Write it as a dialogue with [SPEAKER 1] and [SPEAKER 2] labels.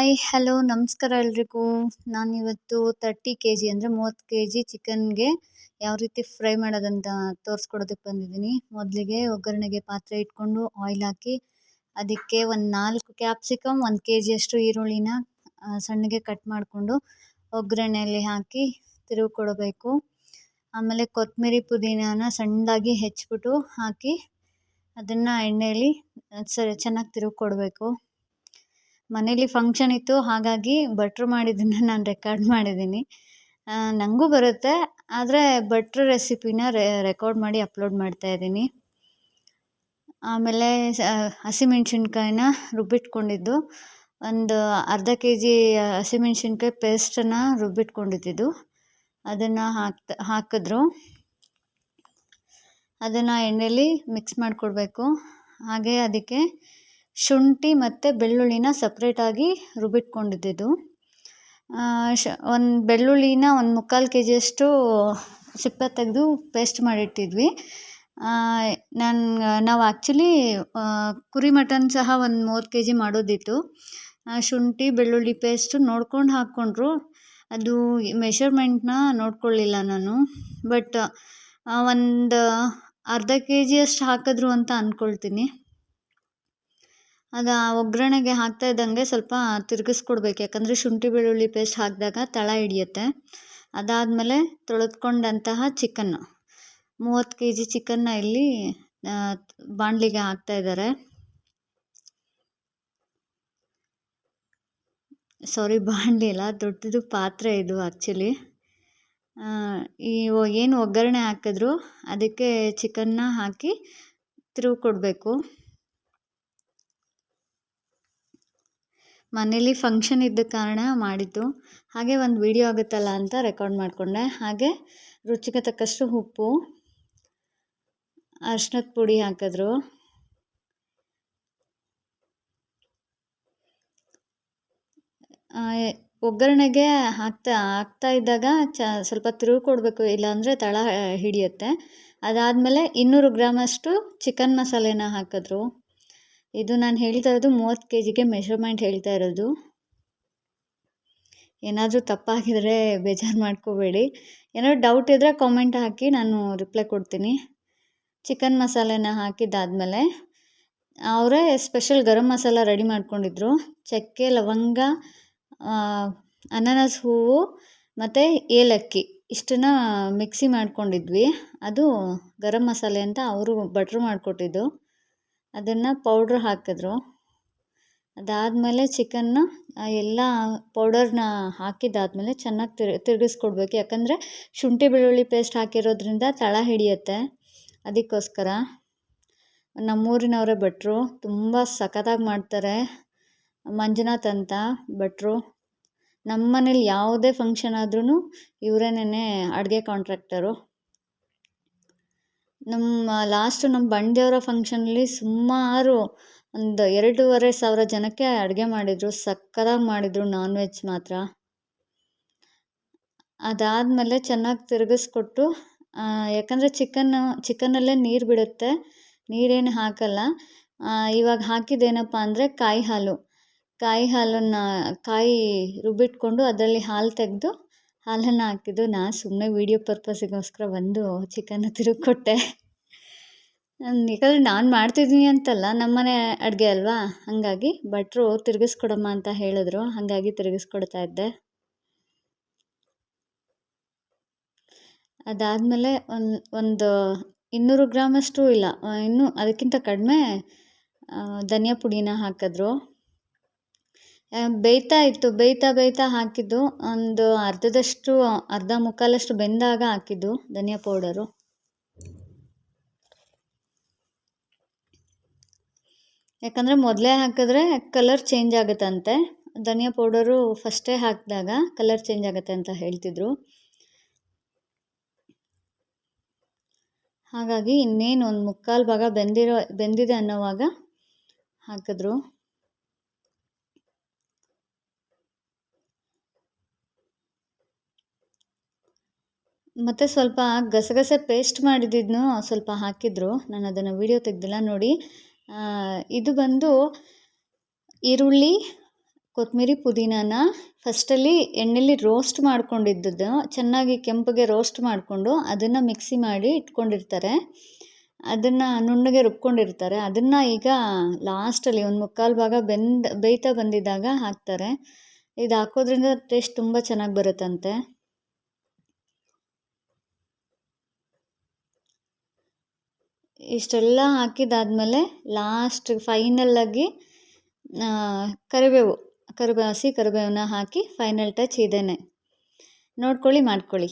[SPEAKER 1] Hi hello ನಮಸ್ಕಾರ ಎಲ್ರಿಗೂ. ನಾನಿವತ್ತು 30 kg ಅಂದರೆ 30 kg ಚಿಕನ್ಗೆ ಯಾವ ರೀತಿ ಫ್ರೈ ಮಾಡೋದಂತ ತೋರಿಸ್ಕೊಡೋದಕ್ಕೆ ಬಂದಿದ್ದೀನಿ. ಮೊದಲಿಗೆ ಒಗ್ಗರಣೆಗೆ ಪಾತ್ರೆ ಇಟ್ಕೊಂಡು ಆಯಿಲ್ ಹಾಕಿ ಅದಕ್ಕೆ ಒಂದು 4 ಕ್ಯಾಪ್ಸಿಕಮ್ 1 kg ಅಷ್ಟು ಈರುಳ್ಳಿನ ಸಣ್ಣಗೆ ಕಟ್ ಮಾಡಿಕೊಂಡು ಒಗ್ಗರಣೆಯಲ್ಲಿ ಹಾಕಿ ತಿರುಗಿ ಕೊಡಬೇಕು. ಆಮೇಲೆ ಕೊತ್ತಂಬರಿ ಪುದೀನಾನ ಸಣ್ಣದಾಗಿ ಹೆಚ್ಚಿಬಿಟ್ಟು ಹಾಕಿ ಅದನ್ನು ಎಣ್ಣೆಯಲ್ಲಿ ಚೆನ್ನಾಗಿ ತಿರುಗಿ ಕೊಡಬೇಕು. ಮನೇಲಿ ಫಂಕ್ಷನ್ ಇತ್ತು, ಹಾಗಾಗಿ ಭಟ್ರು ಮಾಡಿದ್ದನ್ನು ನಾನು ರೆಕಾರ್ಡ್ ಮಾಡಿದ್ದೀನಿ. ನನಗೂ ಬರುತ್ತೆ, ಆದರೆ ಭಟ್ರು ರೆಸಿಪಿನ ರೆಕಾರ್ಡ್ ಮಾಡಿ ಅಪ್ಲೋಡ್ ಮಾಡ್ತಾಯಿದ್ದೀನಿ. ಆಮೇಲೆ ಹಸಿಮೆಣ್ಸಿನ್ಕಾಯಿನ ರುಬ್ಬಿಟ್ಕೊಂಡಿದ್ದು, ಒಂದು ಅರ್ಧ kg ಹಸಿಮೆಣ್ಸಿನ್ಕಾಯಿ ಪೇಸ್ಟನ್ನು ರುಬ್ಬಿಟ್ಕೊಂಡಿದ್ದು ಅದನ್ನು ಹಾಕಿದ್ರು. ಅದನ್ನು ಎಣ್ಣೆಯಲ್ಲಿ ಮಿಕ್ಸ್ ಮಾಡಿಕೊಡ್ಬೇಕು. ಹಾಗೆ ಅದಕ್ಕೆ ಶುಂಠಿ ಮತ್ತು ಬೆಳ್ಳುಳ್ಳಿನ ಸಪ್ರೇಟಾಗಿ ರುಬ್ಬಿಟ್ಕೊಂಡಿದ್ದು, ಒಂದು ಬೆಳ್ಳುಳ್ಳಿನ ಒಂದು 3/4 kg ಅಷ್ಟು ಸಿಪ್ಪೆ ತೆಗೆದು ಪೇಸ್ಟ್ ಮಾಡಿಟ್ಟಿದ್ವಿ. ನಾವು ಆ್ಯಕ್ಚುಲಿ ಕುರಿ ಮಟನ್ ಸಹ ಒಂದು 30 kg ಮಾಡೋದಿತ್ತು. ಶುಂಠಿ ಬೆಳ್ಳುಳ್ಳಿ ಪೇಸ್ಟು ನೋಡ್ಕೊಂಡು ಹಾಕ್ಕೊಂಡ್ರು. ಅದು ಮೆಷರ್ಮೆಂಟ್ನ ನೋಡ್ಕೊಳ್ಳಿಲ್ಲ ನಾನು, ಬಟ್ ಒಂದು ಅರ್ಧ kg ಅಷ್ಟು ಹಾಕಿದ್ರು ಅಂತ ಅಂದ್ಕೊಳ್ತೀನಿ. ಅದು ಒಗ್ಗರಣೆಗೆ ಹಾಕ್ತಾ ಇದ್ದಂಗೆ ಸ್ವಲ್ಪ ತಿರುಗಿಸ್ಕೊಡ್ಬೇಕು, ಯಾಕಂದರೆ ಶುಂಠಿ ಬೆಳ್ಳುಳ್ಳಿ ಪೇಸ್ಟ್ ಹಾಕಿದಾಗ ತಳ ಹಿಡಿಯುತ್ತೆ. ಅದಾದಮೇಲೆ ತೊಳೆದ್ಕೊಂಡಂತಹ ಚಿಕನ್ನು 30 kg ಚಿಕನ್ನ ಇಲ್ಲಿ ಬಾಣಲಿಗೆ ಹಾಕ್ತಾಯಿದ್ದಾರೆ. ಬಾಣಲಿ ಇಲ್ಲ, ದೊಡ್ಡದು ಪಾತ್ರೆ ಇದು ಆ್ಯಕ್ಚುಲಿ. ಏನು ಒಗ್ಗರಣೆ ಹಾಕಿದ್ರು ಅದಕ್ಕೆ ಚಿಕನ್ನ ಹಾಕಿ ತಿರುಗಿ ಕೊಡಬೇಕು. ಮನೇಲಿ ಫಂಕ್ಷನ್ ಇದ್ದ ಕಾರಣ ಮಾಡಿದ್ದು, ಹಾಗೆ ಒಂದು ವಿಡಿಯೋ ಆಗುತ್ತಲ್ಲ ಅಂತ ರೆಕಾರ್ಡ್ ಮಾಡಿಕೊಂಡೆ. ಹಾಗೆ ರುಚಿಗೆ ತಕ್ಕಷ್ಟು ಉಪ್ಪು, ಅರಿಶಿನದ ಪುಡಿ ಹಾಕಿದ್ರು. ಒಗ್ಗರಣೆಗೆ ಹಾಕ್ತಾ ಇದ್ದಾಗ ಸ್ವಲ್ಪ ತಿರುಗಿ ಕೊಡಬೇಕು, ಇಲ್ಲಾಂದರೆ ತಳ ಹಿಡಿಯುತ್ತೆ. ಅದಾದಮೇಲೆ 200 ಗ್ರಾಮಷ್ಟು ಚಿಕನ್ ಮಸಾಲೆನ ಹಾಕಿದ್ರು. ಇದು ನಾನು ಹೇಳ್ತಾ ಇರೋದು 30 kgಗೆ ಮೆಷರ್ಮೆಂಟ್ ಹೇಳ್ತಾ ಇರೋದು. ಏನಾದರೂ ತಪ್ಪಾಗಿದರೆ ಬೇಜಾರು ಮಾಡ್ಕೋಬೇಡಿ. ಏನಾದರೂ ಡೌಟ್ ಇದ್ದರೆ ಕಾಮೆಂಟ್ ಹಾಕಿ, ನಾನು ರಿಪ್ಲೈ ಕೊಡ್ತೀನಿ. ಚಿಕನ್ ಮಸಾಲೆನ ಹಾಕಿದ್ದಾದಮೇಲೆ ಅವರೇ ಸ್ಪೆಷಲ್ ಗರಂ ಮಸಾಲ ರೆಡಿ ಮಾಡ್ಕೊಂಡಿದ್ರು. ಚಕ್ಕೆ, ಲವಂಗ, ಅನಾನಸ್ ಹೂವು ಮತ್ತು ಏಲಕ್ಕಿ ಇಷ್ಟನ್ನು ಮಿಕ್ಸಿ ಮಾಡ್ಕೊಂಡಿದ್ವಿ. ಅದು ಗರಂ ಮಸಾಲೆ ಅಂತ ಅವರು ಭಟ್ರು ಮಾಡಿಕೊಟ್ಟಿದ್ದು. ಅದನ್ನು ಪೌಡ್ರ್ ಹಾಕಿದ್ರು. ಅದಾದಮೇಲೆ ಚಿಕನ್ನ ಎಲ್ಲ ಪೌಡರ್ನ ಹಾಕಿದ್ದಾದಮೇಲೆ ಚೆನ್ನಾಗಿ ತಿರುಗಿಸ್ಕೊಡ್ಬೇಕು, ಯಾಕಂದರೆ ಶುಂಠಿ ಬೆಳ್ಳುಳ್ಳಿ ಪೇಸ್ಟ್ ಹಾಕಿರೋದ್ರಿಂದ ತಳ ಹಿಡಿಯುತ್ತೆ. ಅದಕ್ಕೋಸ್ಕರ ನಮ್ಮೂರಿನವರೇ ಭಟ್ರು, ತುಂಬ ಸಖತ್ತಾಗಿ ಮಾಡ್ತಾರೆ. ಮಂಜುನಾಥ್ ಅಂತ ಭಟ್ರು. ನಮ್ಮ ಮನೇಲಿ ಯಾವುದೇ ಫಂಕ್ಷನ್ ಆದ್ರೂ ಇವರೇನೇ ಅಡುಗೆ ಕಾಂಟ್ರಾಕ್ಟರು. ನಮ್ಮ ಬಂಡೆಯವರ ಫಂಕ್ಷನಲ್ಲಿ ಸುಮಾರು ಒಂದು 2,500 ಜನಕ್ಕೆ ಅಡುಗೆ ಮಾಡಿದರು. ಸಕ್ಕತ್ತಾಗಿ ಮಾಡಿದರು, ನಾನ್ ವೆಜ್ ಮಾತ್ರ. ಅದಾದಮೇಲೆ ಚೆನ್ನಾಗಿ ತಿರುಗಿಸ್ಕೊಟ್ಟು, ಯಾಕಂದರೆ ಚಿಕನ್ನಲ್ಲೇ ನೀರು ಬಿಡುತ್ತೆ, ನೀರೇನು ಹಾಕಲ್ಲ. ಇವಾಗ ಹಾಕಿದ್ದೇನಪ್ಪ ಅಂದರೆ ಕಾಯಿ ರುಬ್ಬಿಟ್ಕೊಂಡು ಅದರಲ್ಲಿ ಹಾಲು ತೆಗೆದು ಹಾಲನ್ನು ಹಾಕಿದ್ದು. ನಾನು ಸುಮ್ಮನೆ ವೀಡಿಯೋ ಪರ್ಪಸ್ಸಿಗೋಸ್ಕರ ಒಂದು ಚಿಕನ್ನ ತಿರುಗಿ ಕೊಟ್ಟೆ. ಯಾಕಂದರೆ ನಾನು ಮಾಡ್ತಿದ್ದೀನಿ ಅಂತಲ್ಲ, ನಮ್ಮನೆ ಅಡುಗೆ ಅಲ್ವಾ, ಹಾಗಾಗಿ ಭಟ್ರು ತಿರುಗಿಸ್ಕೊಡಮ್ಮ ಅಂತ ಹೇಳಿದ್ರು, ಹಾಗಾಗಿ ತಿರುಗಿಸ್ಕೊಡ್ತಾ ಇದ್ದೆ. ಅದಾದಮೇಲೆ ಒಂದು 200 ಗ್ರಾಮಷ್ಟು ಇಲ್ಲ, ಇನ್ನೂ ಅದಕ್ಕಿಂತ ಕಡಿಮೆ ಧನಿಯಾ ಪುಡಿನ ಹಾಕಿದ್ರು. ಬೇಯ್ತಾ ಹಾಕಿದ್ದು. ಒಂದು ಅರ್ಧ ಮುಕ್ಕಾಲಷ್ಟು ಬೆಂದಾಗ ಹಾಕಿದ್ದು ಧನಿಯಾ ಪೌಡರು. ಯಾಕಂದರೆ ಮೊದಲೇ ಹಾಕಿದ್ರೆ ಕಲರ್ ಚೇಂಜ್ ಆಗುತ್ತಂತೆ. ಧನಿಯಾ ಪೌಡರು ಫಸ್ಟೇ ಹಾಕಿದಾಗ ಕಲರ್ ಚೇಂಜ್ ಆಗುತ್ತೆ ಅಂತ ಹೇಳ್ತಿದ್ರು. ಹಾಗಾಗಿ ಇನ್ನೇನು ಒಂದು 3/4 ಭಾಗ ಬೆಂದಿದೆ ಅನ್ನೋವಾಗ ಹಾಕಿದ್ರು. ಮತ್ತು ಸ್ವಲ್ಪ ಗಸಗಸೆ ಪೇಸ್ಟ್ ಮಾಡಿದ್ದನ್ನು ಸ್ವಲ್ಪ ಹಾಕಿದ್ರು. ನಾನು ಅದನ್ನು ವೀಡಿಯೋ ತೆಗೆದಿಲ್ಲ ನೋಡಿ. ಇದು ಬಂದು ಈರುಳ್ಳಿ, ಕೊತ್ತಂಬರಿ ಪುದೀನಾನ ಫಸ್ಟಲ್ಲಿ ಎಣ್ಣೆಲಿ ರೋಸ್ಟ್ ಮಾಡ್ಕೊಂಡಿದ್ದದ್ದು ಚೆನ್ನಾಗಿ ಕೆಂಪಗೆ ರೋಸ್ಟ್ ಮಾಡಿಕೊಂಡು ಅದನ್ನು ಮಿಕ್ಸಿ ಮಾಡಿ ಇಟ್ಕೊಂಡಿರ್ತಾರೆ. ಅದನ್ನು ನುಣ್ಣಗೆ ರುಬ್ಕೊಂಡಿರ್ತಾರೆ. ಅದನ್ನು ಈಗ ಲಾಸ್ಟಲ್ಲಿ ಒಂದು ಮುಕ್ಕಾಲು ಭಾಗ ಬೇಯ್ತಾ ಬಂದಿದ್ದಾಗ ಹಾಕ್ತಾರೆ. ಇದು ಹಾಕೋದ್ರಿಂದ ಟೇಸ್ಟ್ ತುಂಬ ಚೆನ್ನಾಗಿ ಬರುತ್ತಂತೆ. ಇಷ್ಟೆಲ್ಲ ಹಾಕಿದಾದ್ಮೇಲೆ ಲಾಸ್ಟ್ ಫೈನಲ್ಲಾಗಿ ಹಸಿ ಕರಿಬೇವನ್ನ ಹಾಕಿ ಫೈನಲ್ ಟಚ್ ಇದೇನೆ. ನೋಡ್ಕೊಳ್ಳಿ, ಮಾಡ್ಕೊಳ್ಳಿ.